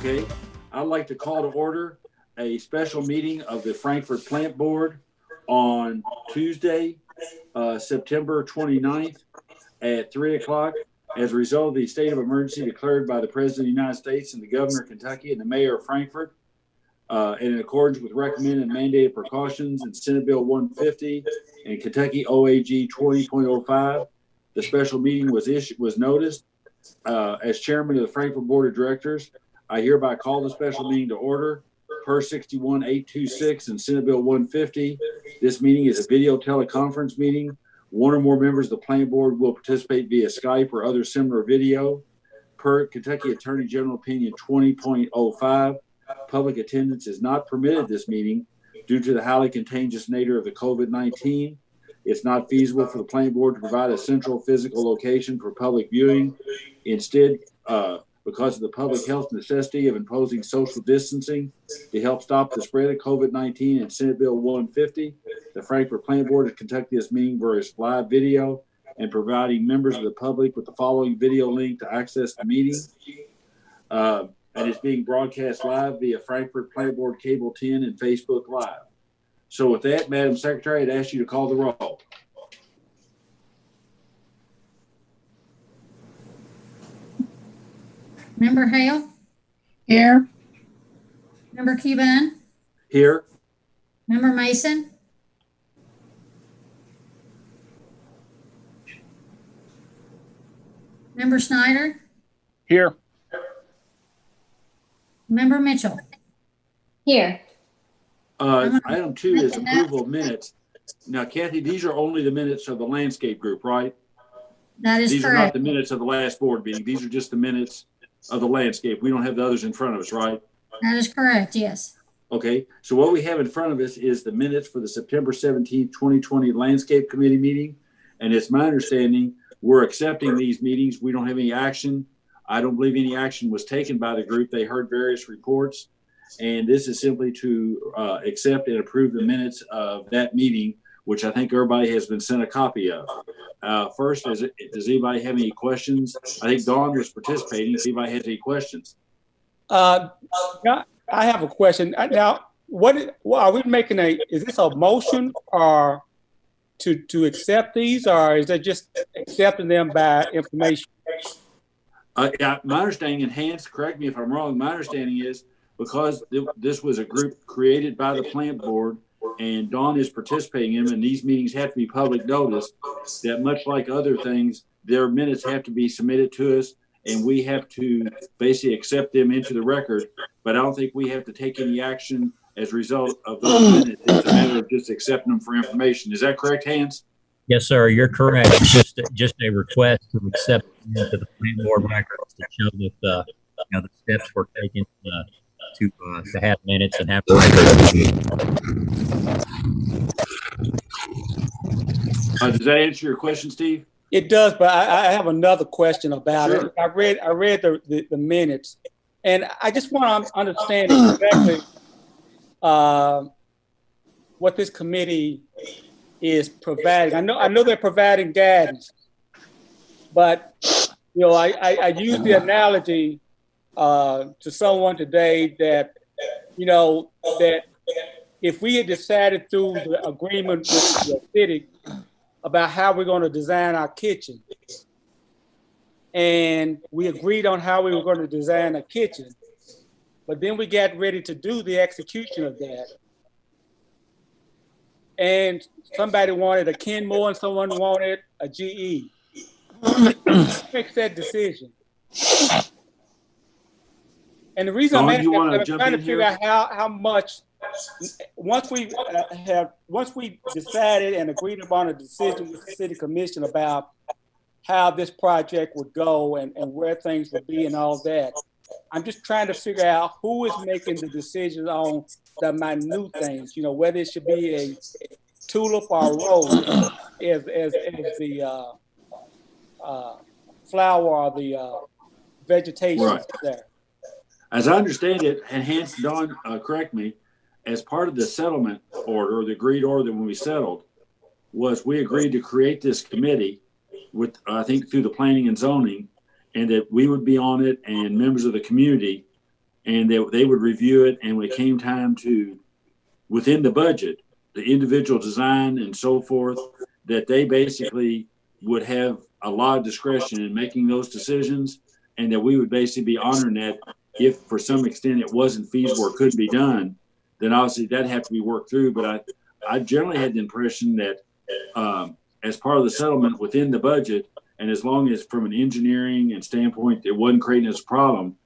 Okay, I'd like to call to order a special meeting of the Frankfurt Plant Board on Tuesday, September 29th at 3 o'clock. As a result of the state of emergency declared by the President of the United States and the Governor of Kentucky and the Mayor of Frankfurt, and in accordance with recommended and mandated precautions in Senate Bill 150 and Kentucky OAG 20.05, the special meeting was noticed. As chairman of the Frankfurt Board of Directors, I hereby call the special meeting to order per 61826 and Senate Bill 150. This meeting is a video teleconference meeting. One or more members of the Plant Board will participate via Skype or other similar video. Per Kentucky Attorney General Opinion 20.05, public attendance is not permitted this meeting due to the highly contagious nature of the COVID-19. It's not feasible for the Plant Board to provide a central physical location for public viewing. Instead, because of the public health necessity of imposing social distancing to help stop the spread of COVID-19 and Senate Bill 150, the Frankfurt Plant Board has conducted this meeting via live video and providing members of the public with the following video link to access the meeting. And it's being broadcast live via Frankfurt Plant Board Cable 10 and Facebook Live. So with that, Madam Secretary, I'd ask you to call the roll. Member Hale? Here. Member Cuban? Here. Member Mason? Member Snyder? Here. Member Mitchell? Here. Item 2 is approval of minutes. Now, Kathy, these are only the minutes of the landscape group, right? That is These correct. are not the minutes of the last board meeting. These are just the minutes of the landscape. We don't have the others in front of us, right? That is correct, yes. Okay, so what we have in front of us is the minutes for the September 17th, 2020 Landscape Committee meeting. And it's my understanding we're accepting these meetings. We don't have any action. I don't believe any action was taken by the group. They heard various reports. And this is simply to accept and approve the minutes of that meeting, which I think everybody has been sent a copy of. First, does anybody have any questions? I think Dawn was participating. If anybody has any questions. I have a question. Now, are we making is this a motion or to accept these, or is it just accepting them by information? Yeah, my understanding, and Hans, correct me if I'm wrong, my understanding is because this was a group created by the Plant Board and Dawn is participating in them, and these meetings have to be public notice, that much like other things, their minutes have to be submitted to us and we have to basically accept them into the record. But I don't think we have to take any action as a result of those minutes. It's a matter of just accepting them for information. Is that correct, Hans? Yes, sir. You're correct. It's just a request to accept into the Plant Board records to show that the steps were taken to have minutes and have records. Does that answer your question, Steve? It does, but I have another question about Sure. it. I read the minutes, and I just want to understand exactly what this committee is providing. I know they're providing guidance, but I use the analogy to someone today that that if we had decided through the agreement with the city about how we're going to design our kitchen, and we agreed on how we were going to design a kitchen, but then we got ready to do the execution of that, and somebody wanted a Kenmore and someone wanted a GE. Who makes that decision? And the reason I'm asking, I'm trying to figure out how much, once we decided and agreed upon a decision with the city commission about how this project would go and where things would be and all that, I'm just trying to figure out who is making the decisions on the minute things, whether it should be a tulip or a rose as the flower or the vegetation Right. there. As I understand it, and Hans, Dawn, correct me, as part of the settlement order, or the agreed order when we settled, was we agreed to create this committee with, I think, through the planning and zoning, and that we would be on it and members of the community and they would review it. And when it came time to, within the budget, the individual design and so forth, that they basically would have a lot of discretion in making those decisions, and that we would basically be honoring that. If for some extent it wasn't feasible or couldn't be done, then obviously that'd have to be worked through. But I generally had the impression that as part of the settlement within the budget, and as long as from an engineering and standpoint, it wasn't creating us a problem,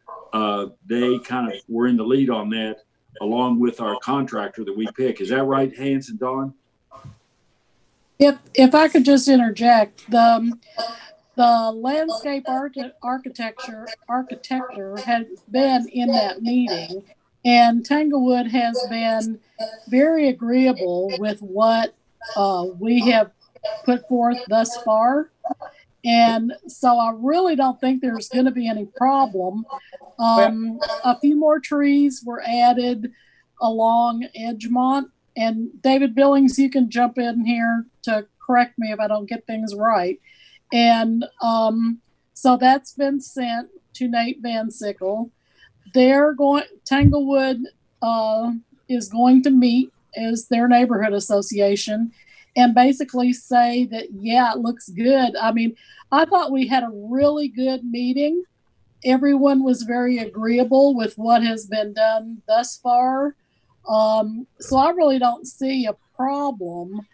they kind of were in the lead on that, along with our contractor that we pick. Is that right, Hans and Dawn? If I could just interject, the landscape architecture had been in that meeting, and Tanglewood has been very agreeable with what we have put forth thus far. And so I really don't think there's going to be any problem. A few more trees were added along Edgemont. And David Billings, you can jump in here to correct me if I don't get things right. And so that's been sent to Nate Van Sickle. Tanglewood is going to meet as their neighborhood association and basically say that, yeah, it looks good. I mean, I thought we had a really good meeting. Everyone was very agreeable with what has been done thus far. So I really don't see a problem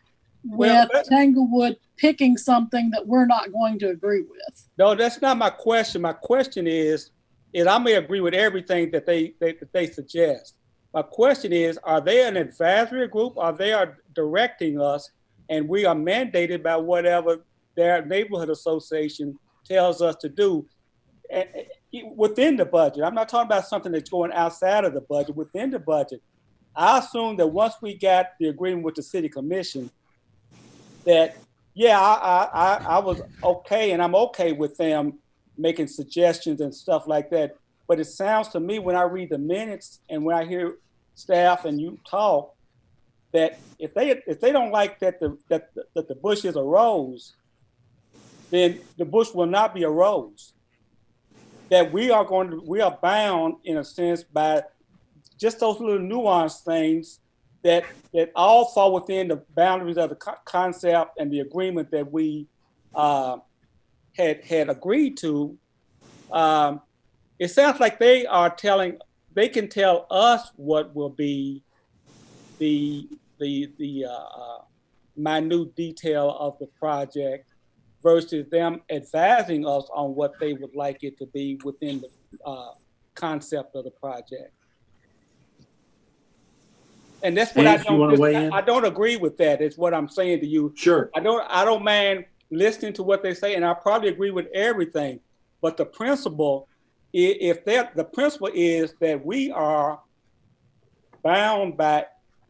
with Tanglewood picking something that we're not going to agree with. No, that's not my question. My question is I may agree with everything that they suggest. My question is, are they an advisory group? Or they are directing us, and we are mandated by whatever their neighborhood association tells us to do within the budget? I'm not talking about something that's going outside of the budget, within the budget. I assume that once we got the agreement with the city commission, that, yeah, I was okay, and I'm okay with them making suggestions and stuff like that. But it sounds to me, when I read the minutes and when I hear staff and you talk, that if they don't like that the bush is a rose, then the bush will not be a rose. That we are bound in a sense by just those little nuanced things that all fall within the boundaries of the concept and the agreement that we had agreed to. It sounds like they can tell us what will be the minute detail of the project versus them advising us on what they would like it to be within the concept of the project. And that's what I don't agree with. That is what I'm saying to you. Sure. I don't mind listening to what they say, and I probably agree with everything. But the principle, the principle is that we are bound by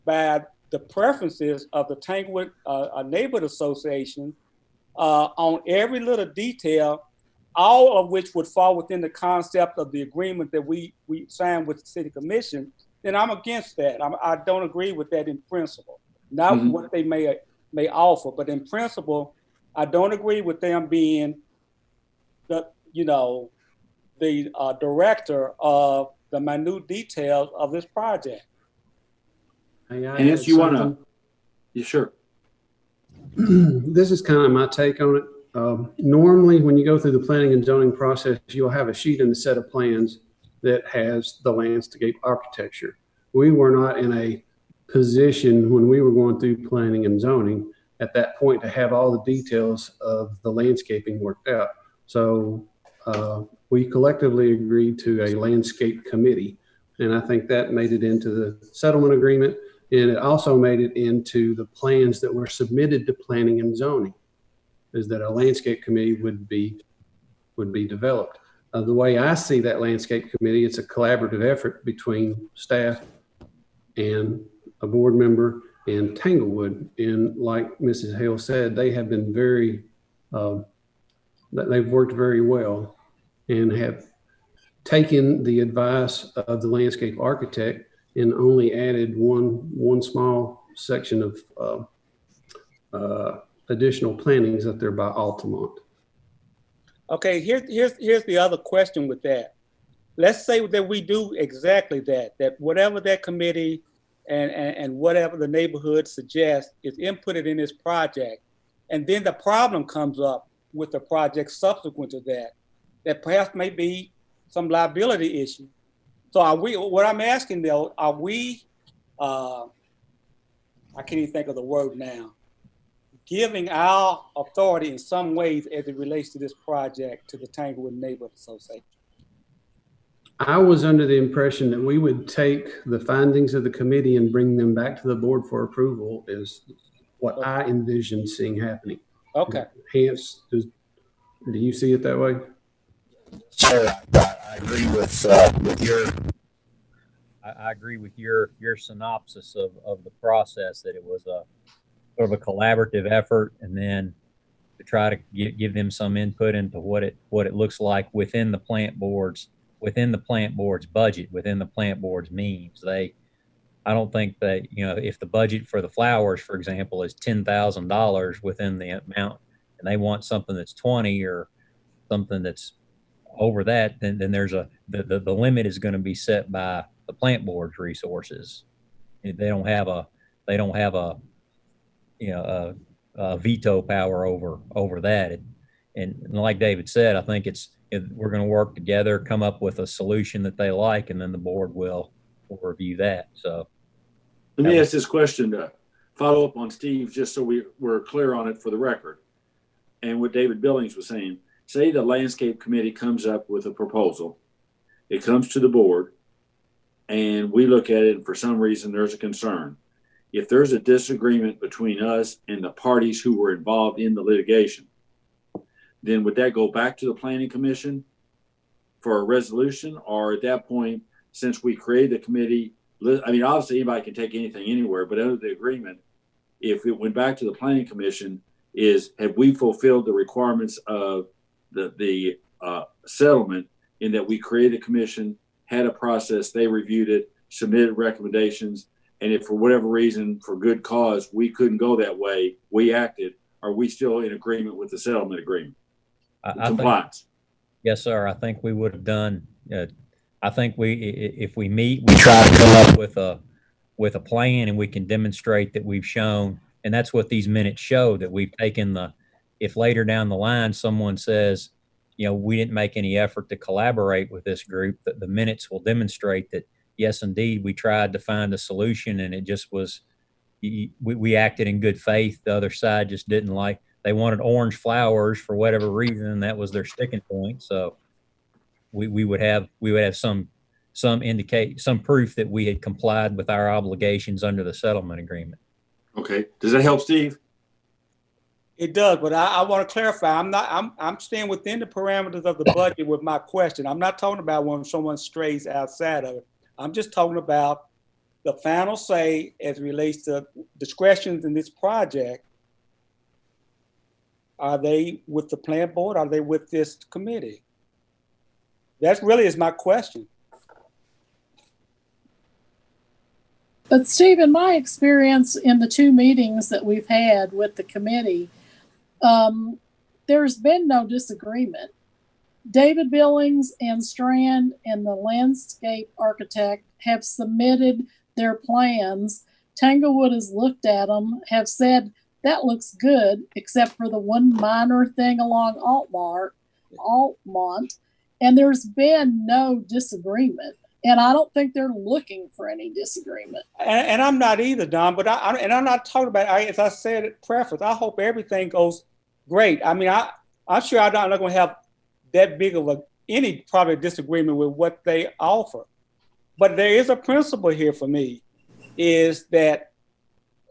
the preferences of the Tanglewood Neighborhood Association on every little detail, all of which would fall within the concept of the agreement that we signed with the city commission. Then I'm against that. I don't agree with that in principle. Not what they may offer, but in principle, I don't agree with them being the director of the minute details of this project. And if you want to, yeah, sure. This is kind of my take on it. Normally, when you go through the planning and zoning process, you'll have a sheet in the set of plans that has the landscape architecture. We were not in a position when we were going through planning and zoning at that point to have all the details of the landscaping worked out. So we collectively agreed to a landscape committee, and I think that made it into the settlement agreement, and it also made it into the plans that were submitted to planning and zoning, is that a landscape committee would be developed. The way I see that landscape committee, it's a collaborative effort between staff and a board member and Tanglewood. And like Mrs. Hale said, they have been they've worked very well and have taken the advice of the landscape architect and only added one small section of additional plantings up there by Altamont. Okay, here's the other question with that. let's say that we do exactly that, that whatever that committee and whatever the neighborhood suggests is inputted in this project. And then the problem comes up with the project subsequent to that, that perhaps may be some liability issue. So are we, what I'm asking though, are we, I can't even think of the word now, giving our authority in some ways as it relates to this project to the Tanglewood Neighborhood Association? I was under the impression that we would take the findings of the committee and bring them back to the board for approval is what I envisioned seeing happening. Okay. Hence, do you see it that way? Sir, I agree with your. I agree with your synopsis of the process, that it was a sort of a collaborative effort, and then to try to give them some input into what it looks like within the plant board's budget, within the plant board's means. I don't think that, if the budget for the flowers, for example, is $10,000 within the amount, and they want something that's 20 or something that's over that, then there's the limit is going to be set by the plant board's resources. They don't have a veto power over that. And like David said, I think we're going to work together, come up with a solution that they like, and then the board will review that. So let me ask this question to follow up on Steve, just so we're clear on it for the record. And what David Billings was saying, say the landscape committee comes up with a proposal, it comes to the board, and we look at it, and for some reason there's a concern. If there's a disagreement between us and the parties who were involved in the litigation, then would that go back to the planning commission for a resolution? Or at that point, since we created the committee, I mean, obviously anybody can take anything anywhere, but under the agreement, if it went back to the planning commission, have we fulfilled the requirements of the settlement, in that we created a commission, had a process, they reviewed it, submitted recommendations, and if for whatever reason, for good cause, we couldn't go that way, we acted, are we still in agreement with the settlement agreement? Compliance. Yes, sir. I think we would have done. I think if we meet, we try to come up with a plan, and we can demonstrate that we've shown, and that's what these minutes show, that we've taken if later down the line someone says, we didn't make any effort to collaborate with this group, that the minutes will demonstrate that, yes, indeed, we tried to find a solution, and it just was, we acted in good faith. The other side just didn't like. They wanted orange flowers for whatever reason, and that was their sticking point. So we would have some proof that we had complied with our obligations under the settlement agreement. Okay. Does that help, Steve? It does, but I want to clarify. I'm staying within the parameters of the budget with my question. I'm not talking about when someone strays outside of it. I'm just talking about the final say as it relates to discretions in this project. Are they with the plant board? Are they with this committee? That really is my question. But Steve, in my experience in the 2 meetings that we've had with the committee, there's been no disagreement. David Billings and Strand and the landscape architect have submitted their plans. Tanglewood has looked at them, have said, that looks good, except for the one minor thing along Altmont, and there's been no disagreement. And I don't think they're looking for any disagreement. And I'm not either, Don, but I'm not talking about, as I said at preface, I hope everything goes great. I mean, I'm sure I'm not going to have that big of any probably disagreement with what they offer. But there is a principle here for me, is that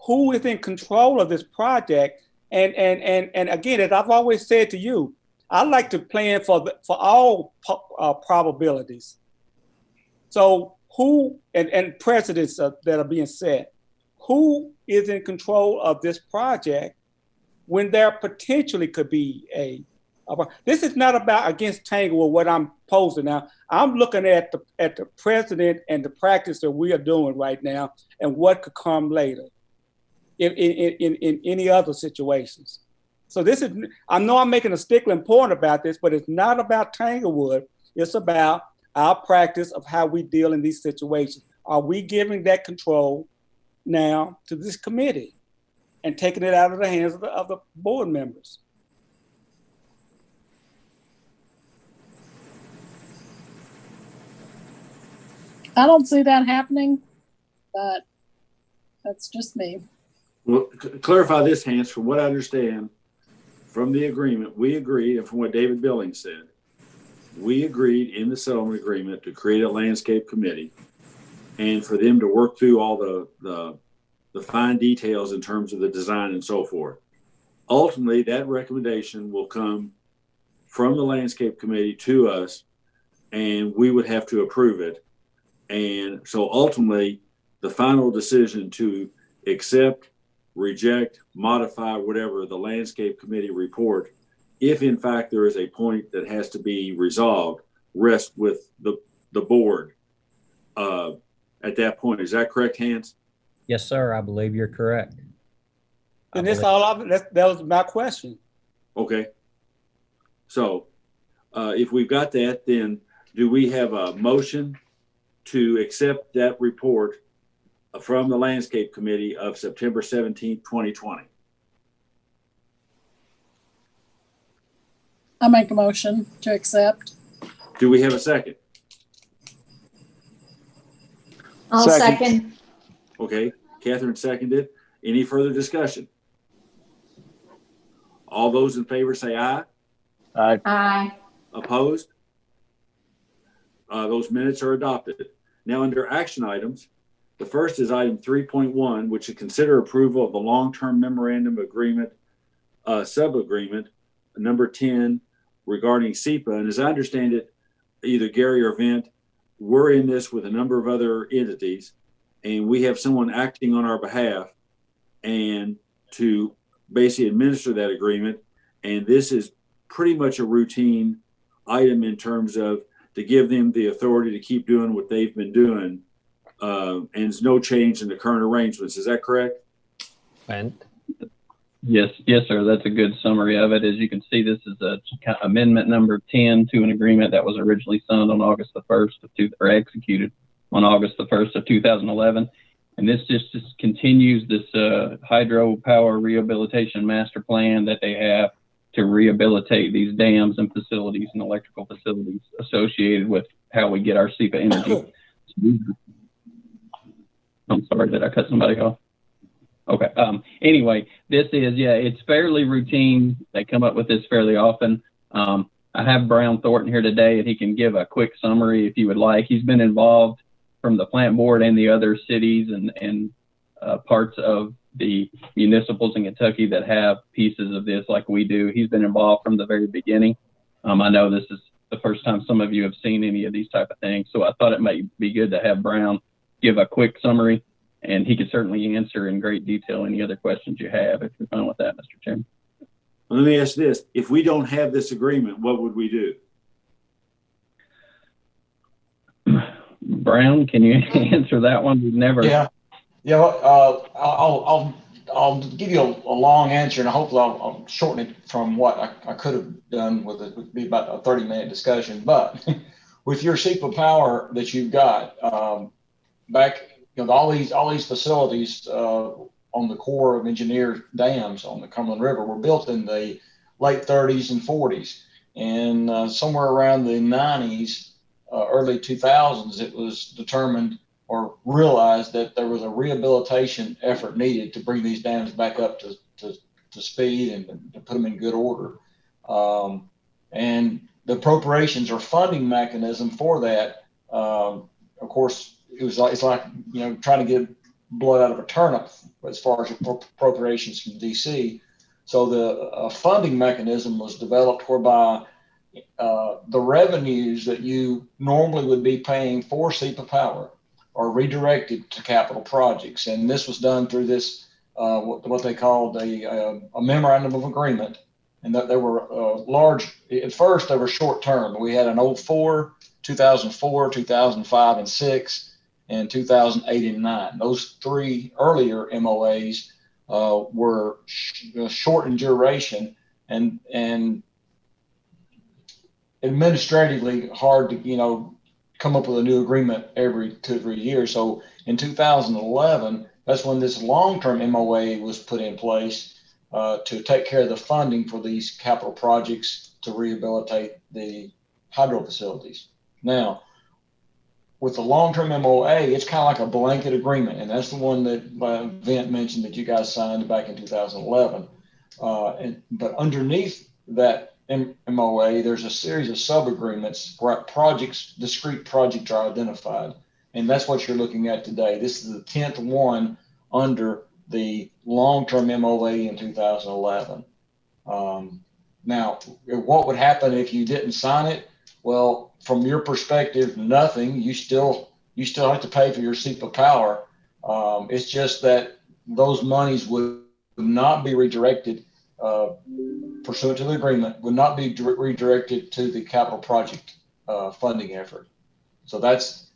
who is in control of this project? And again, as I've always said to you, I like to plan for all probabilities. So who, and precedents that are being set, who is in control of this project when there potentially could be this is not about against Tanglewood, what I'm posing now. I'm looking at the precedent and the practice that we are doing right now and what could come later in any other situations. So this is, I know I'm making a stickling point about this, but it's not about Tanglewood. It's about our practice of how we deal in these situations. Are we giving that control now to this committee and taking it out of the hands of the board members? I don't see that happening, but that's just me. Well, clarify this, Hans. From what I understand from the agreement, we agreed, and from what David Billings said, we agreed in the settlement agreement to create a landscape committee and for them to work through all the fine details in terms of the design and so forth. Ultimately, that recommendation will come from the landscape committee to us, and we would have to approve it. And so ultimately, the final decision to accept, reject, modify, whatever the landscape committee report, if in fact there is a point that has to be resolved, rests with the board at that point. Is that correct, Hans? Yes, sir. I believe you're correct. And that's all. That was my question. Okay. So if we've got that, then do we have a motion to accept that report from the landscape committee of September 17th, 2020? I make a motion to accept. Do we have a second? I'll second. Okay, Catherine seconded. Any further discussion? All those in favor say aye. Aye. Aye. Opposed? Those minutes are adopted. Now under action items, the first is item 3.1, which is consider approval of the long-term memorandum agreement, sub-agreement, number 10, regarding SEPA. And as I understand it, either Gary or Vint, we're in this with a number of other entities, and we have someone acting on our behalf and to basically administer that agreement. And this is pretty much a routine item in terms of to give them the authority to keep doing what they've been doing. And there's no change in the current arrangements. Is that correct? Yes, sir. That's a good summary of it. As you can see, this is a amendment number 10 to an agreement that was originally signed on August the 1st or executed on August the 1st of 2011. And this just continues this hydropower rehabilitation master plan that they have to rehabilitate these dams and facilities and electrical facilities associated with how we get our SEPA energy. I'm sorry, did I cut somebody off? Okay. Anyway, this is, it's fairly routine. They come up with this fairly often. I have Brown Thornton here today, and he can give a quick summary if you would like. He's been involved from the plant board and the other cities and parts of the municipals in Kentucky that have pieces of this like we do. He's been involved from the very beginning. I know this is the first time some of you have seen any of these type of things, so I thought it might be good to have Brown give a quick summary, and he could certainly answer in great detail any other questions you have if you're fine with that, Mr. Chairman. Well, let me ask this. If we don't have this agreement, what would we do? Brown, can you answer that one? We've never. Yeah. I'll give you a long answer, and hopefully I'll shorten it from what I could have done with it. Would be about a 30-minute discussion. But with your SEPA power that you've got, back, all these facilities on the Corps of Engineers dams on the Cumberland River were built in the late 30s and 40s, and somewhere around the 90s, early 2000s, it was determined or realized that there was a rehabilitation effort needed to bring these dams back up to speed and to put them in good order. And the appropriations or funding mechanism for that, of course, it's like trying to get blood out of a turnip as far as appropriations from DC. So the funding mechanism was developed whereby the revenues that you normally would be paying for SEPA power are redirected to capital projects. And this was done through this, what they called a memorandum of agreement. And that there were large, at first they were short term. We had an 2004, 2005, and 6, and 2008 and 9. Those three earlier MOAs were short in duration and administratively hard to, come up with a new agreement every 2 or 3 years. So in 2011, that's when this long-term MOA was put in place to take care of the funding for these capital projects to rehabilitate the hydro facilities. Now, with the long-term MOA, it's kind of like a blanket agreement, and that's the one that Vint mentioned that you guys signed back in 2011. But underneath that MOA, there's a series of sub-agreements where projects, discrete projects are identified, and that's what you're looking at today. This is the 10th one under the long-term MOA in 2011. Now, what would happen if you didn't sign it? Well, from your perspective, nothing. You still have to pay for your SEPA power. It's just that those monies would not be redirected pursuant to the agreement, would not be redirected to the capital project funding effort. So that's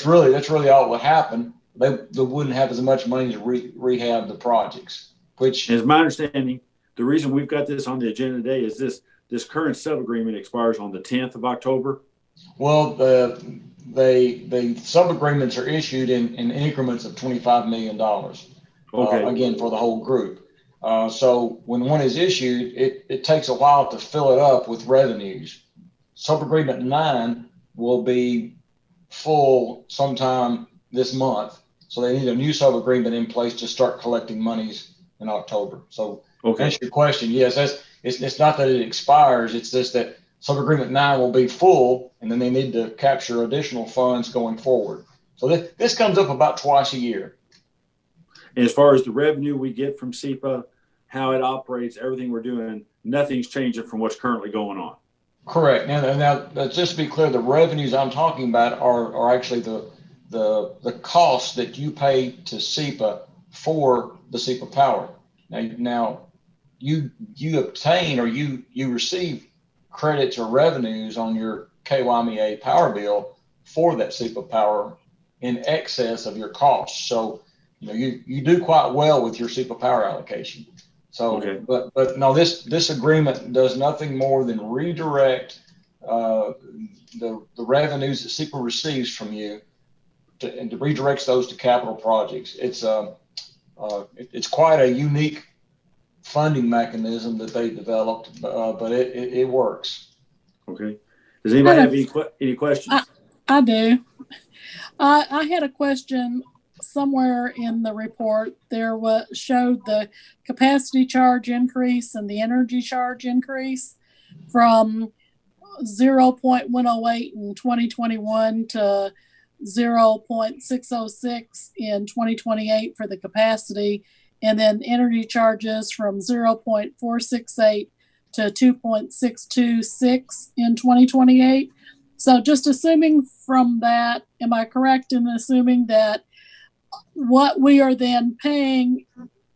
really all that would happen. They wouldn't have as much money to rehab the projects. Which, as my understanding, the reason we've got this on the agenda today is this current sub-agreement expires on the 10th of October. Well, the sub-agreements are issued in increments of $25 million. Okay. Again, for the whole group. So when one is issued, it takes a while to fill it up with revenues. Sub-agreement 9 will be full sometime this month. So they need a new sub-agreement in place to start collecting monies in October. So to answer your question, yes, it's not that it expires. It's just that sub-agreement 9 will be full, and then they need to capture additional funds going forward. So this comes up about twice a year. And as far as the revenue we get from SEPA, how it operates, everything we're doing, nothing's changing from what's currently going on. Correct. Now just to be clear, the revenues I'm talking about are actually the costs that you pay to SEPA for the SEPA power. Now you obtain or you receive credits or revenues on your KYMEA power bill for that SEPA power in excess of your costs. So you do quite well with your SEPA power allocation. So, okay. but no, this agreement does nothing more than redirect the revenues that SEPA receives from you and to redirects those to capital projects. It's quite a unique funding mechanism that they developed, but it works. Okay. Does anybody have any questions? I do. I had a question. Somewhere in the report there showed the capacity charge increase and the energy charge increase from 0.108 in 2021 to 0.606 in 2028 for the capacity, and then energy charges from 0.468 to 2.626 in 2028. So just assuming from that, am I correct in assuming that what we are then paying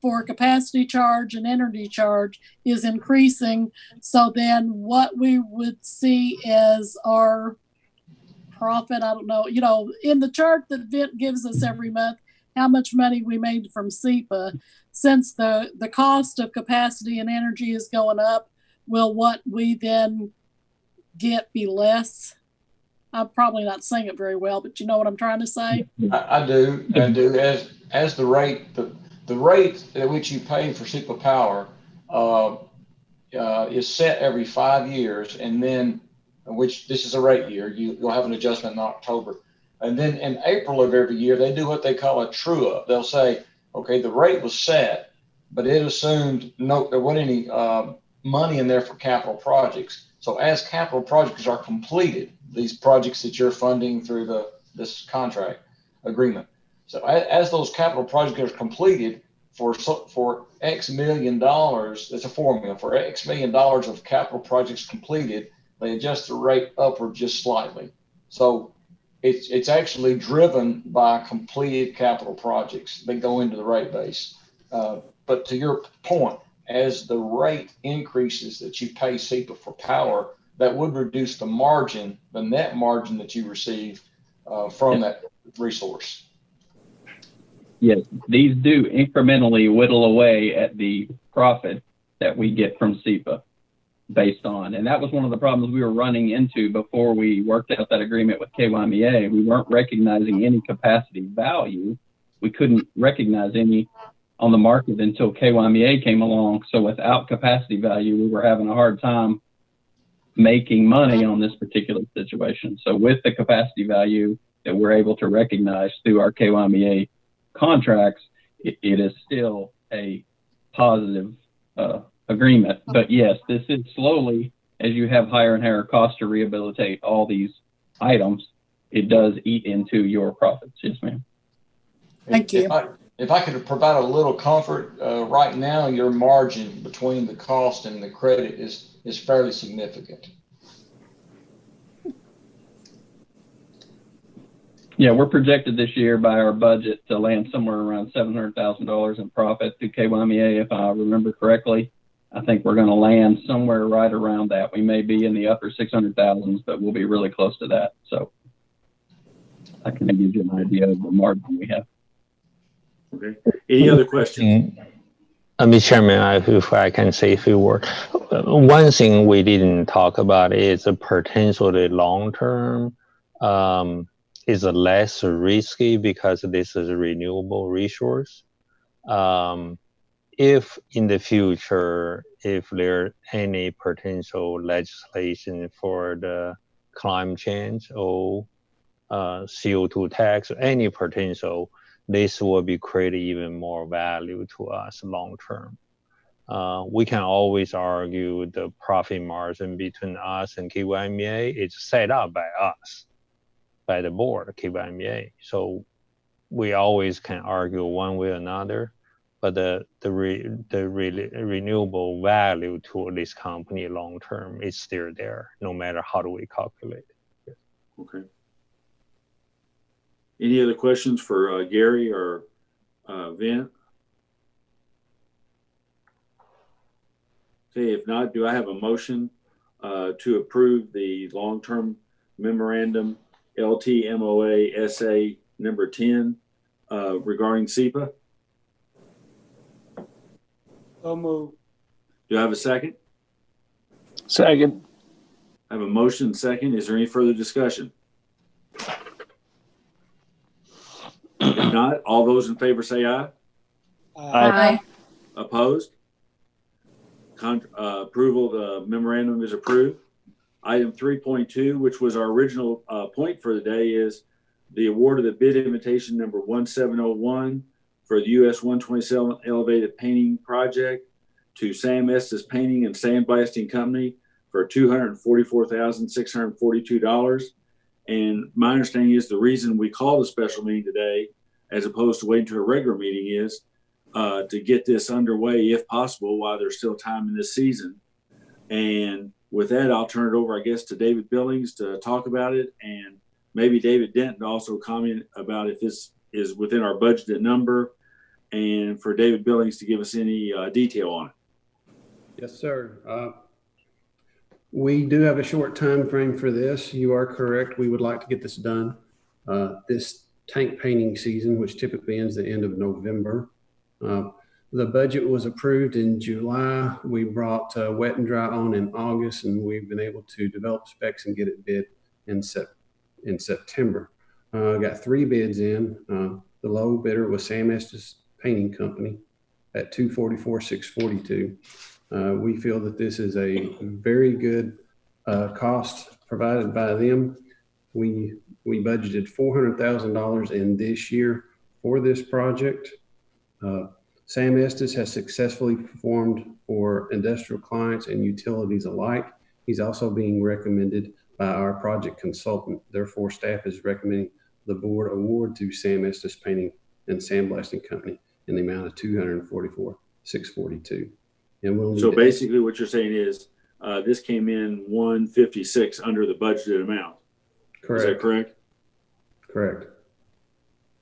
for capacity charge and energy charge is increasing? So then what we would see as our profit, I don't know, in the chart that Vint gives us every month, how much money we made from SEPA, since the cost of capacity and energy is going up, will what we then get be less? I'm probably not saying it very well, but you know what I'm trying to say? I do. As the rate at which you pay for SEPA power is set every 5 years, and then which this is a rate year, you'll have an adjustment in October. And then in April of every year, they do what they call a true up. They'll say, okay, the rate was set, but it assumed there wasn't any money in there for capital projects. So as capital projects are completed, these projects that you're funding through this contract agreement. So as those capital projects are completed for X million dollars, that's a formula, for X million dollars of capital projects completed, they adjust the rate upward just slightly. So it's actually driven by completed capital projects that go into the rate base. But to your point, as the rate increases that you pay SEPA for power, that would reduce the margin, the net margin that you receive from that resource. Yes, these do incrementally whittle away at the profit that we get from SEPA. based on. And that was one of the problems we were running into before we worked out that agreement with KYMEA. We weren't recognizing any capacity value. We couldn't recognize any on the market until KYMEA came along. So without capacity value, we were having a hard time making money on this particular situation. So with the capacity value that we're able to recognize through our KYMEA contracts, it is still a positive agreement. But yes, this is slowly, as you have higher and higher costs to rehabilitate all these items, it does eat into your profits. Yes, ma'am. Thank you. If I could provide a little comfort, right now your margin between the cost and the credit is fairly significant. Yeah, we're projected this year by our budget to land somewhere around $700,000 in profit through KYMEA, if I remember correctly. I think we're going to land somewhere right around that. We may be in the upper 600,000s, but we'll be really close to that. So I can give you an idea of the margin we have. Okay. Any other questions? Mr. Chairman, if I can say a few words. One thing we didn't talk about is a potentially long-term is less risky because this is a renewable resource. If in the future, if there any potential legislation for the climate change or CO2 tax, any potential, this will be creating even more value to us long term. We can always argue the profit margin between us and KYMEA is set up by us, by the board, KYMEA. So we always can argue one way or another, but the renewable value to this company long term is still there, no matter how do we calculate it. Okay. Any other questions for Gary or Vint? Okay, if not, do I have a motion to approve the long-term memorandum MOA SA number 10 regarding SEPA? So moved. Do I have a second? Second. I have a motion second. Is there any further discussion? If not, all those in favor say aye. Aye. Opposed? Approval of the memorandum is approved. Item 3.2, which was our original point for the day, is the award of the bid invitation number 1701 for the US 127 elevated painting project to Estes Painting and Sandblasting Company for $244,642. And my understanding is the reason we called a special meeting today, as opposed to waiting to a regular meeting, is to get this underway, if possible, while there's still time in this season. And with that, I'll turn it over, I guess, to David Billings to talk about it, and maybe David Denton also comment about if this is within our budgeted number, and for David Billings to give us any detail on it. Yes, sir. We do have a short time frame for this. You are correct. We would like to get this done this tank painting season, which typically ends the end of November. The budget was approved in July. We brought wet and dry on in August, and we've been able to develop specs and get it bid in September. Got 3 bids in. The low bidder was Estes Painting Company at $244,642. We feel that this is a very good cost provided by them. We budgeted $400,000 in this year for this project. Estes has successfully performed for industrial clients and utilities alike. He's also being recommended by our project consultant. Therefore, staff is recommending the board award to Estes Painting and Sandblasting Company in the amount of $244,642. And so basically what you're saying is this came in $156 under the budgeted amount. Correct. Is that correct? Correct.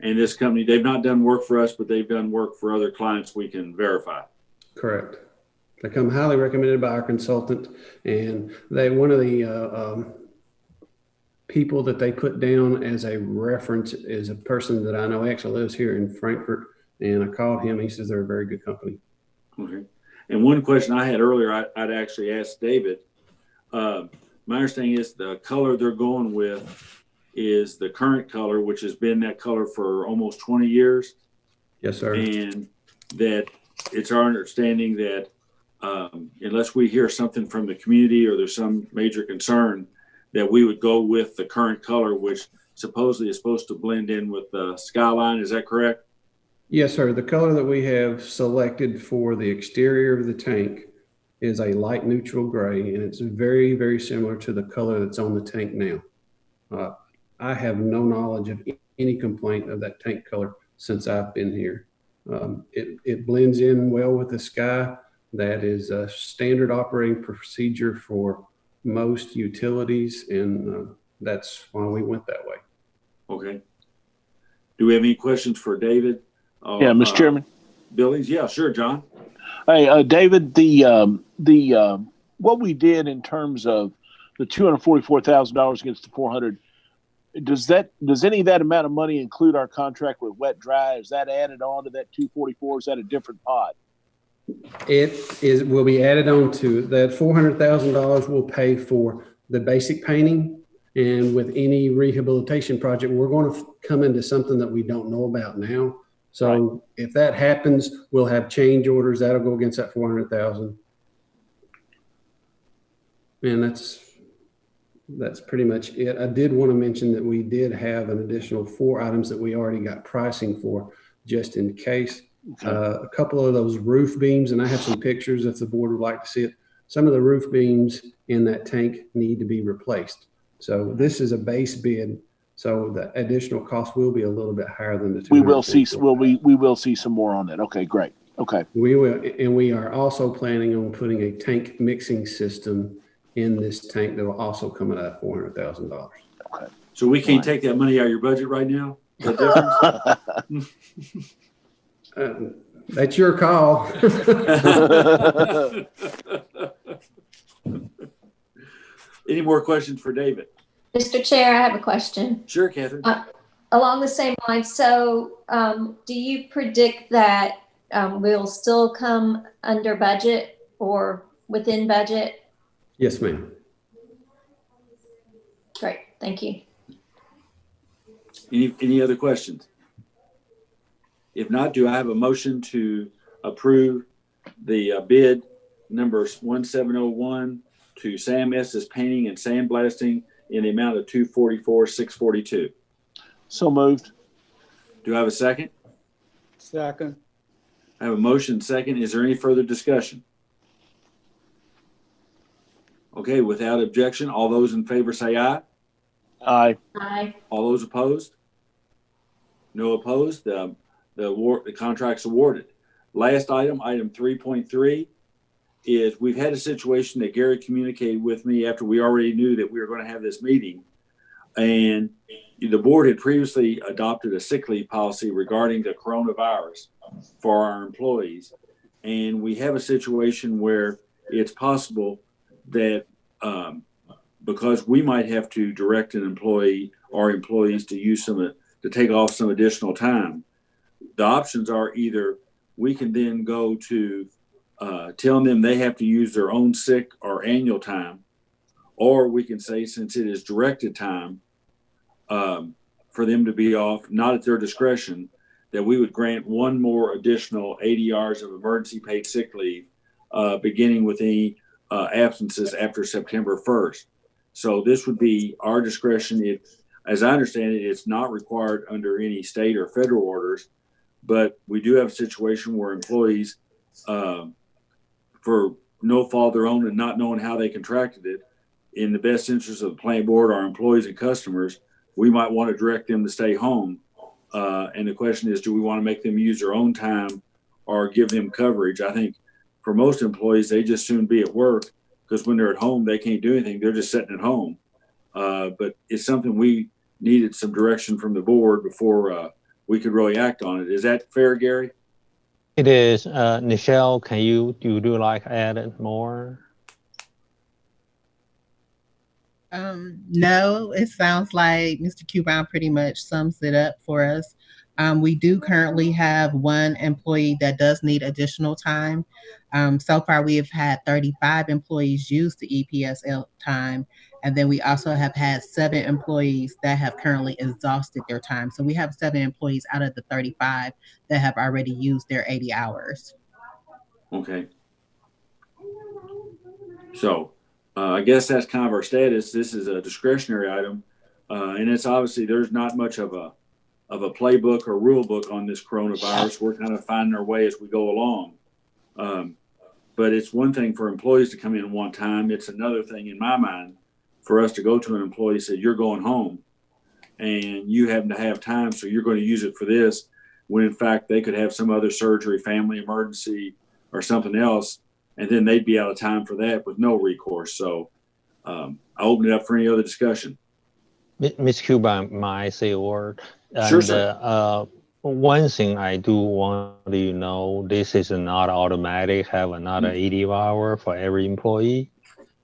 And this company, they've not done work for us, but they've done work for other clients we can verify. Correct. They come highly recommended by our consultant, and one of the people that they put down as a reference is a person that I know actually lives here in Frankfurt, and I called him. He says they're a very good company. Okay. And one question I had earlier, I'd actually asked David. My understanding is the color they're going with is the current color, which has been that color for almost 20 years. Yes, sir. And that it's our understanding that unless we hear something from the community or there's some major concern, that we would go with the current color, which supposedly is supposed to blend in with the skyline. Is that correct? Yes, sir. The color that we have selected for the exterior of the tank is a light neutral gray, and it's very, very similar to the color that's on the tank now. I have no knowledge of any complaint of that tank color since I've been here. It blends in well with the sky. That is a standard operating procedure for most utilities, and that's why we went that way. Okay. Do we have any questions for David? Yeah, Mr. Chairman. Billings? Yeah, sure, John. Hey, David, the what we did in terms of the $244,000 against the 400, does any of that amount of money include our contract with Wet Dry? Is that added on to that 244? Is that a different pot? It will be added on to that. $400,000 will pay for the basic painting, and with any rehabilitation project, we're going to come into something that we don't know about now. So right. If that happens, we'll have change orders that'll go against that $400,000. And that's pretty much it. I did want to mention that we did have an additional 4 items that we already got pricing for, just in case. Okay. A couple of those roof beams, and I have some pictures if the board would like to see it. Some of the roof beams in that tank need to be replaced. So this is a base bid. So the additional cost will be a little bit higher than the two. We will see. We will see some more on that. Okay, great. Okay. We will, and we are also planning on putting a tank mixing system in this tank that will also come at that $400,000. Okay. So we can't take that money out of your budget right now? That's your call. Any more questions for David? Mr. Chair, I have a question. Sure, Catherine. Along the same lines, so do you predict that we'll still come under budget or within budget? Yes, ma'am. Great, thank you. Any other questions? If not, do I have a motion to approve the bid number 1701 to Sam Estes Painting and Sandblasting in the amount of $244,642? So moved. Do I have a second? Second. I have a motion second. Is there any further discussion? Okay, without objection, all those in favor say aye. Aye. Aye. All those opposed? No opposed. The contract's awarded. Last item, item 3.3, is we've had a situation that Gary communicated with me after we already knew that we were going to have this meeting. And the board had previously adopted a sick leave policy regarding the coronavirus for our employees. And we have a situation where it's possible that because we might have to direct an employee or employees to use to take off some additional time, the options are either we can then go to telling them they have to use their own sick or annual time, or we can say, since it is directed time for them to be off, not at their discretion, that we would grant one more additional 80 hours of emergency paid sick leave, beginning with any absences after September 1st. So this would be our discretion. As I understand it, it's not required under any state or federal orders, but we do have a situation where employees, for no fault of their own and not knowing how they contracted it, in the best interest of the plant board, our employees and customers, we might want to direct them to stay home. And the question is, do we want to make them use their own time or give them coverage? I think for most employees, they just soon be at work, because when they're at home, they can't do anything. They're just sitting at home. But it's something we needed some direction from the board before we could really act on it. Is that fair, Gary? It is. Nichelle, can you like add it more? No, it sounds like Mr. Cuban pretty much sums it up for us. We do currently have one employee that does need additional time. So far, we have had 35 employees use the EPSL time. And then we also have had 7 employees that have currently exhausted their time. So we have 7 employees out of the 35 that have already used their 80 hours. Okay. So I guess that's kind of our status. This is a discretionary item. And it's obviously, there's not much of a playbook or rule book on this coronavirus. We're kind of finding our way as we go along. But it's one thing for employees to come in one time. It's another thing in my mind for us to go to an employee and say, you're going home and you happen to have time, so you're going to use it for this, when in fact they could have some other surgery, family emergency, or something else, and then they'd be out of time for that with no recourse. So I open it up for any other discussion. Ms. Cuban, might I say a word? Sure, sir. One thing I do want you to know, this is not automatic, have another 80 hour for every employee.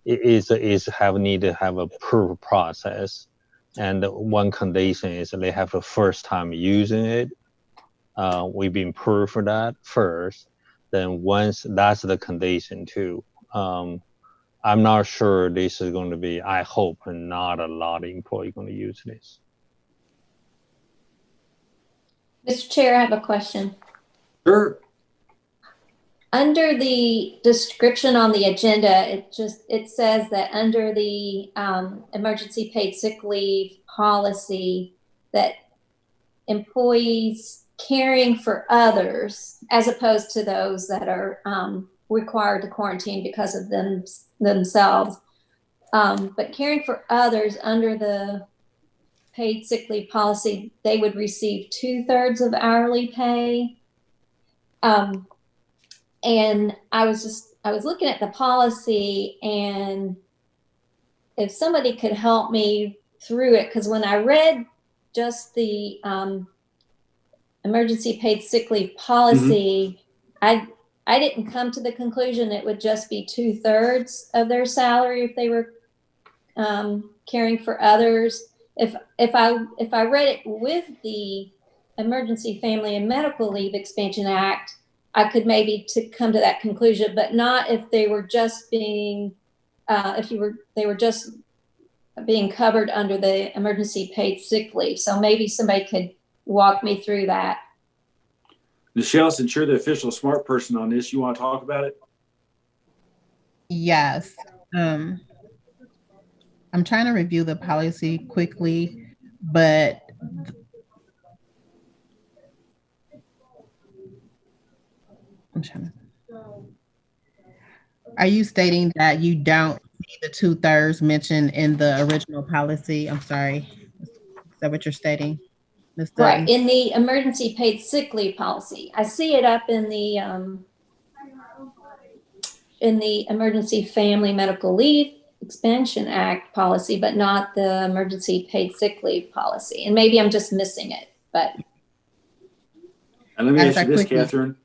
It is need to have a proof process. And one condition is they have the first time using it. We've been proof for that first. Then once that's the condition too. I'm not sure this is going to be, I hope not a lot of employees going to use this. Mr. Chair, I have a question. Sure. Under the description on the agenda, it says that under the emergency paid sick leave policy, that employees caring for others, as opposed to those that are required to quarantine because of themselves, but caring for others under the paid sick leave policy, they would receive 2/3 of hourly pay. And I was looking at the policy, and if somebody could help me through it, because when I read just the emergency paid sick leave policy, I didn't come to the conclusion it would just be 2/3 of their salary if they were caring for others. If I read it with the Emergency Family and Medical Leave Expansion Act, I could maybe come to that conclusion, but not if they were just being they were just being covered under the emergency paid sick leave. So maybe somebody could walk me through that. Nichelle, since you're the official smart person on this, you want to talk about it? Yes. I'm trying to review the policy quickly, but are you stating that you don't see the 2/3 mentioned in the original policy? I'm sorry. Is that what you're stating, Ms. Dutton? Right, in the emergency paid sick leave policy. I see it up in the Emergency Family Medical Leave Expansion Act policy, but not the emergency paid sick leave policy. And maybe I'm just missing it, but. And let me ask you this, Catherine.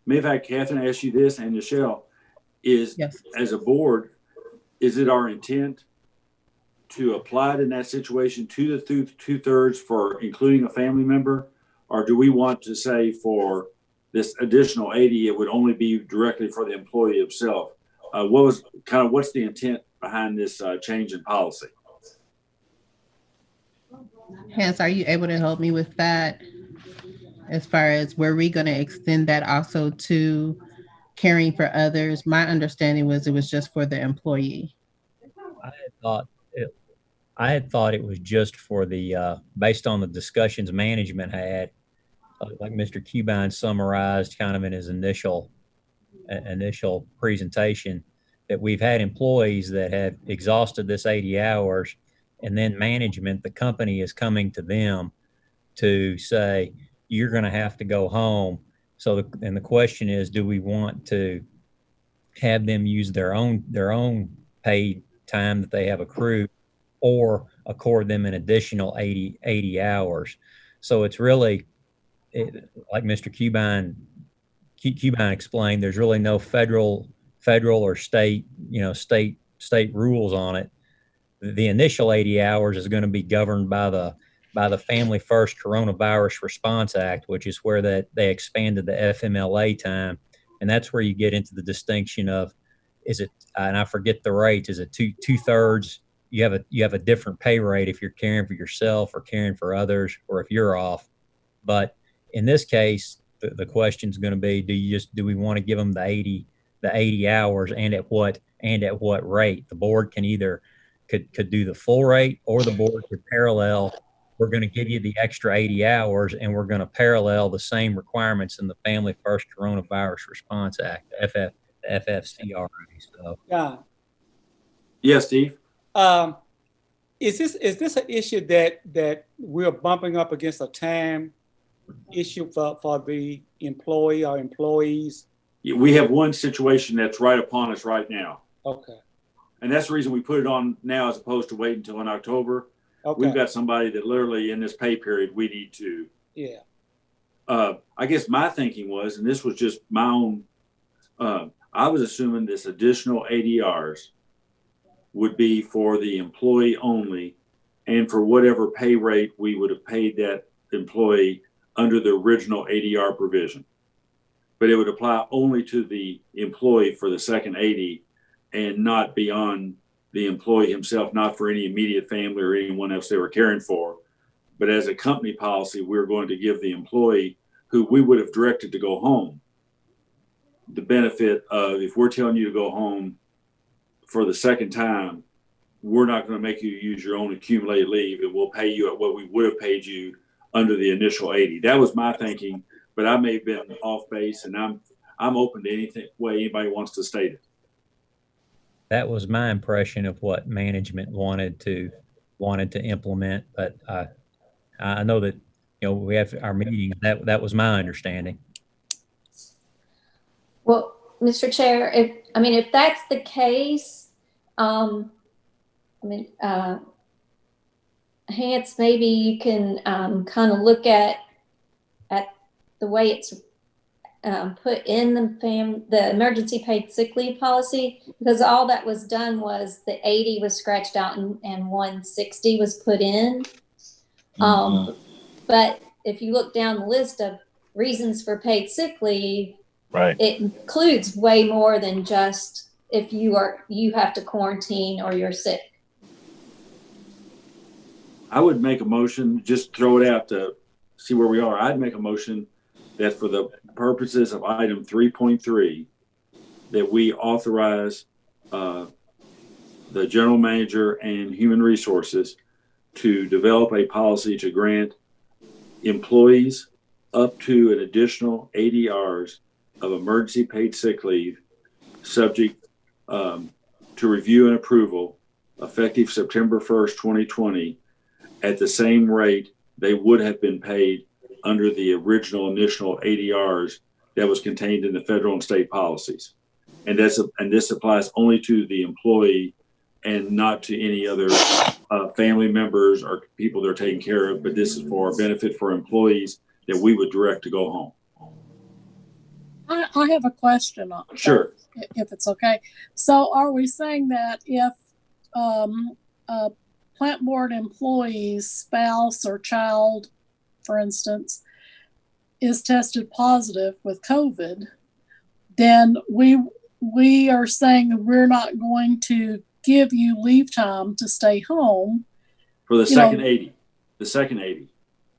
Maybe I, Catherine, ask you this, and Nichelle, is as a board, is it our intent to apply it in that situation to the 2/3 for including a family member? Or do we want to say for this additional 80, it would only be directly for the employee himself? What's the intent behind this change in policy? Hans, are you able to help me with that? As far as were we going to extend that also to caring for others? My understanding was it was just for the employee. I had thought it was just for the, based on the discussions management had, like Mr. Cuban summarized kind of in his initial presentation, that we've had employees that have exhausted this 80 hours, and then management, the company is coming to them to say, you're going to have to go home. So, and the question is, do we want to have them use their own paid time that they have accrued, or accord them an additional 80 hours? So it's really, like Mr. Cuban explained, there's really no federal or state rules on it. The initial 80 hours is going to be governed by the by the Family First Coronavirus Response Act, which is where they expanded the FMLA time. And that's where you get into the distinction of, is it, and I forget the rates, is it two-thirds? You have a different pay rate if you're caring for yourself or caring for others, or if you're off. But in this case, the question is going to be, do we want to give them the 80 hours, and at what rate? The board can either could do the full rate, or the board could parallel. We're going to give you the extra 80 hours, and we're going to parallel the same requirements in the Family First Coronavirus Response Act, the FFCRA. So, Yeah. Yes, Steve. Is this an issue that we're bumping up against a time issue for the employee or employees? We have one situation that's right upon us right now. Okay. And that's the reason we put it on now as opposed to waiting until in October. Okay. We've got somebody that literally in this pay period we need to. Yeah. I guess my thinking was, and this was just my own, I was assuming this additional ADRs would be for the employee only, and for whatever pay rate we would have paid that employee under the original ADR provision. But it would apply only to the employee for the second 80 and not beyond the employee himself, not for any immediate family or anyone else they were caring for. But as a company policy, we're going to give the employee who we would have directed to go home the benefit of, if we're telling you to go home for the second time, we're not going to make you use your own accumulated leave, and we'll pay you at what we would have paid you under the initial 80. That was my thinking, but I may have been off base, and I'm open to anything way anybody wants to state it. That was my impression of what management wanted to implement, but I know that, you know, we have our meeting. That was my understanding. Well, Mr. Chair, if that's the case, Hans, maybe you can kind of look at the way it's put in the emergency paid sick leave policy, because all that was done was the 80 was scratched out and 160 was put in. But if you look down the list of reasons for paid sick leave, right, it includes way more than just if you have to quarantine or you're sick. I would make a motion, just throw it out to see where we are. I'd make a motion that for the purposes of item 3.3, that we authorize the general manager and human resources to develop a policy to grant employees up to an additional 80 hours of emergency paid sick leave, subject to review and approval, effective September 1st, 2020, at the same rate they would have been paid under the original initial ADRs that was contained in the federal and state policies. And this applies only to the employee and not to any other family members or people they're taking care of, but this is for a benefit for employees that we would direct to go home. I have a question on that, sure, if it's okay. So are we saying that if a plant board employee's spouse or child, for instance, is tested positive with COVID, then we are saying that we're not going to give you leave time to stay home for the second 80. The second 80.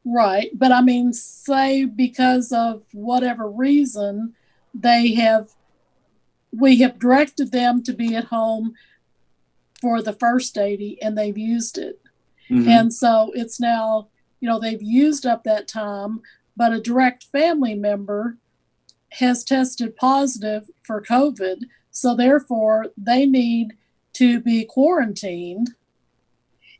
Right, but I mean, say because of whatever reason we have directed them to be at home for the first 80 and they've used it. Mm-hmm. And so it's now, they've used up that time, but a direct family member has tested positive for COVID. So therefore they need to be quarantined.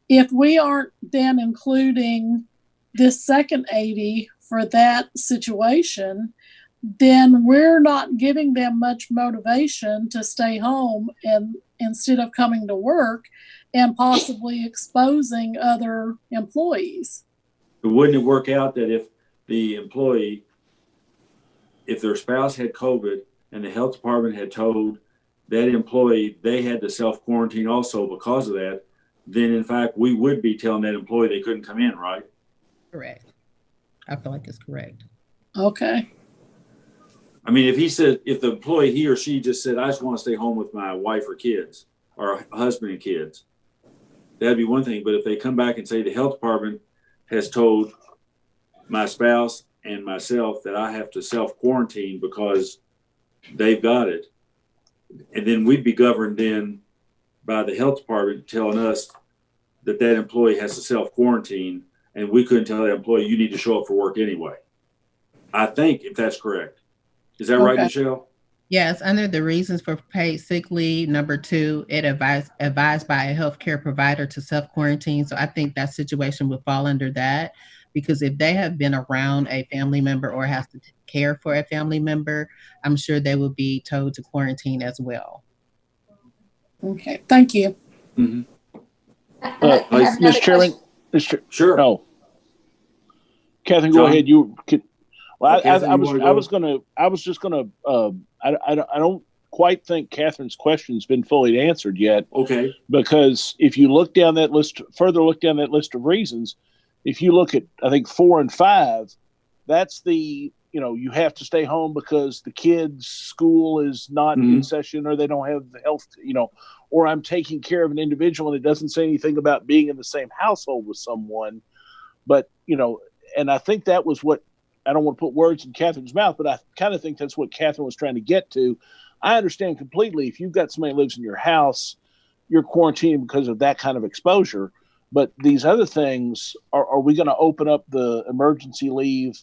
If we aren't then including this second 80 for that situation, then we're not giving them much motivation to stay home and instead of coming to work and possibly exposing other employees. But wouldn't it work out that if the employee, if their spouse had COVID and the health department had told that employee they had to self-quarantine also because of that, then in fact we would be telling that employee they couldn't come in, right? Correct. I feel like it's correct. Okay. I mean, if the employee, he or she just said, I just want to stay home with my wife or kids or husband and kids, that'd be one thing. But if they come back and say the health department has told my spouse and myself that I have to self-quarantine because they've got it, and then we'd be governed then by the health department telling us that employee has to self-quarantine, and we couldn't tell that employee, you need to show up for work anyway. I think if that's correct. Is that right, Michelle? Yes, under the reasons for paid sick leave, number 2, it advised by a healthcare provider to self-quarantine. So I think that situation would fall under that, because if they have been around a family member or has to care for a family member, I'm sure they will be told to quarantine as well. Okay, thank you. Mm-hmm. Mr. Chairman, Sure. No. Catherine, John? go ahead. You could. Well, Catherine, I was just gonna. I don't quite think Catherine's question's been fully answered yet. Okay. Because if you look down that list, of reasons, if you look at, I think 4 and 5, that's the, you have to stay home because the kids' school is not in session, or they don't have the health, or I'm taking care of an individual, and it doesn't say anything about being in the same household with someone. But, and I think that was what, I don't want to put words in Catherine's mouth, but I kind of think that's what Catherine was trying to get to. I understand completely if you've got somebody who lives in your house, you're quarantined because of that kind of exposure. But these other things, are we going to open up the emergency leave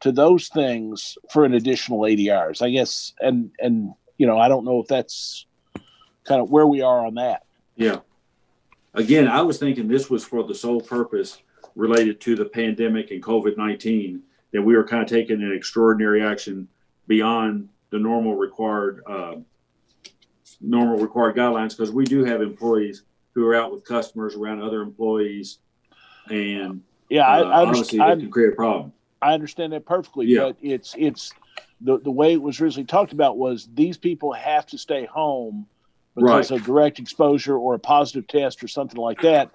to those things for an additional 80 hours? I guess, and I don't know if that's kind of where we are on that. Yeah. Again, I was thinking this was for the sole purpose related to the pandemic and COVID-19, that we were kind of taking an extraordinary action beyond the normal required guidelines, because we do have employees who are out with customers around other employees, and honestly, that can create a problem. I understand that perfectly, but it's the way it was originally talked about was these people have to stay home because of direct exposure or a positive test or something like that.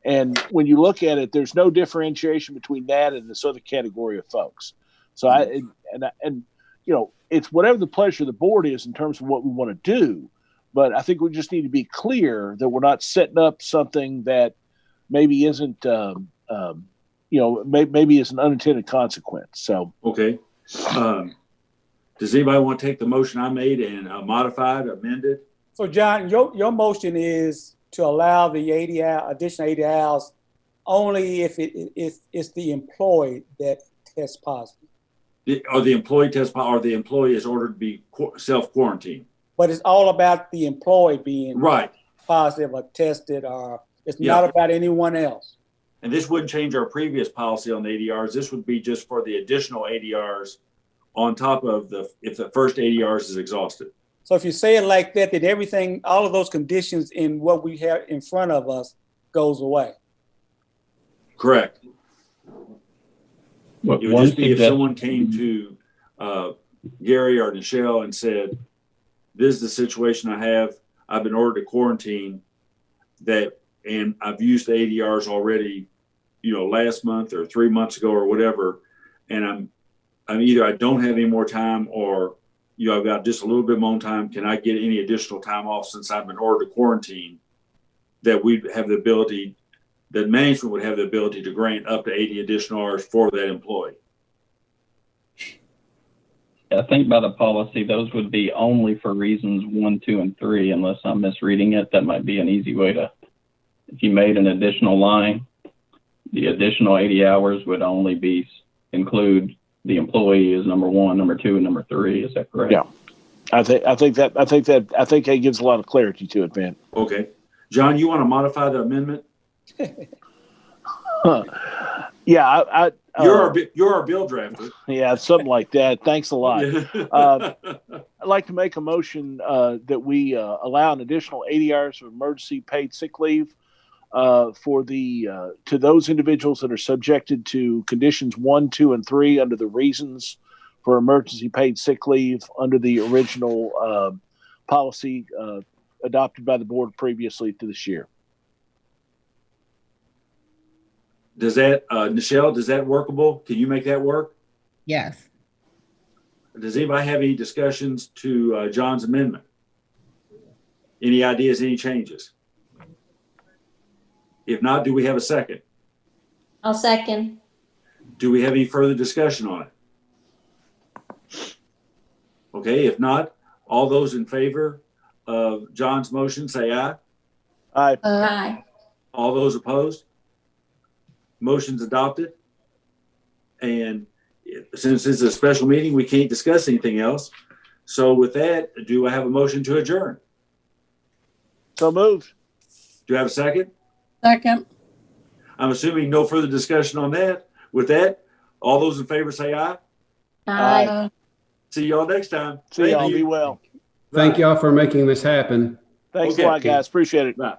And when you look at it, there's no differentiation between that and this other category of folks. So it's whatever the pleasure of the board is in terms of what we want to do. But I think we just need to be clear that we're not setting up something that maybe isn't, maybe is an unintended consequence. So okay. Does anybody want to take the motion I made and modify it, amend it? So John, your motion is to allow the additional 80 hours only if it's the employee that tests positive. Or the employee tests positive, or the employee is ordered to be self-quarantined. But it's all about the employee being positive or tested, or it's not about anyone else. And this wouldn't change our previous policy on the ADRs. This would be just for the additional ADRs on top of if the first ADRs is exhausted. So if you say it like that, then everything, all of those conditions in what we have in front of us goes away. Correct. It would just be if someone came to Gary or Nichelle and said, this is the situation I have. I've been ordered to quarantine and I've used the ADRs already, last month or 3 months ago or whatever. And I'm either I don't have any more time, or I've got just a little bit more time. Can I get any additional time off since I've been ordered to quarantine? That we'd have the ability, that management would have the ability to grant up to 80 additional hours for that employee. I think by the policy, those would be only for reasons 1, 2, and 3, unless I'm misreading it. That might be an easy way to, if you made an additional line, the additional 80 hours would only include the employee as number 1, number 2, and number 3. Is that correct? Yeah, I think that gives a lot of clarity to it, Ben. Okay, John, you want to modify the amendment? Yeah, you're our bill drafter. Yeah, something like that. Thanks a lot. I'd like to make a motion that we allow an additional 80 hours of emergency paid sick leave to those individuals that are subjected to conditions 1, 2, and 3 under the reasons for emergency paid sick leave under the original policy adopted by the board previously to this year. Does that, Nichelle, does that workable? Can you make that work? Yes. Does anybody have any discussions to John's amendment? Any ideas, any changes? If not, do we have a second? I'll second. Do we have any further discussion on it? Okay, if not, all those in favor of John's motion, say aye. Aye. Aye. All those opposed? Motion's adopted. And since this is a special meeting, we can't discuss anything else. So with that, do I have a motion to adjourn? So moved. Do I have a second? Second. I'm assuming no further discussion on that. With that, all those in favor say aye. Aye. See y'all next time. See y'all. Be well. Thank y'all for making this happen. Thanks Okay. a lot, guys. Appreciate it. Bye.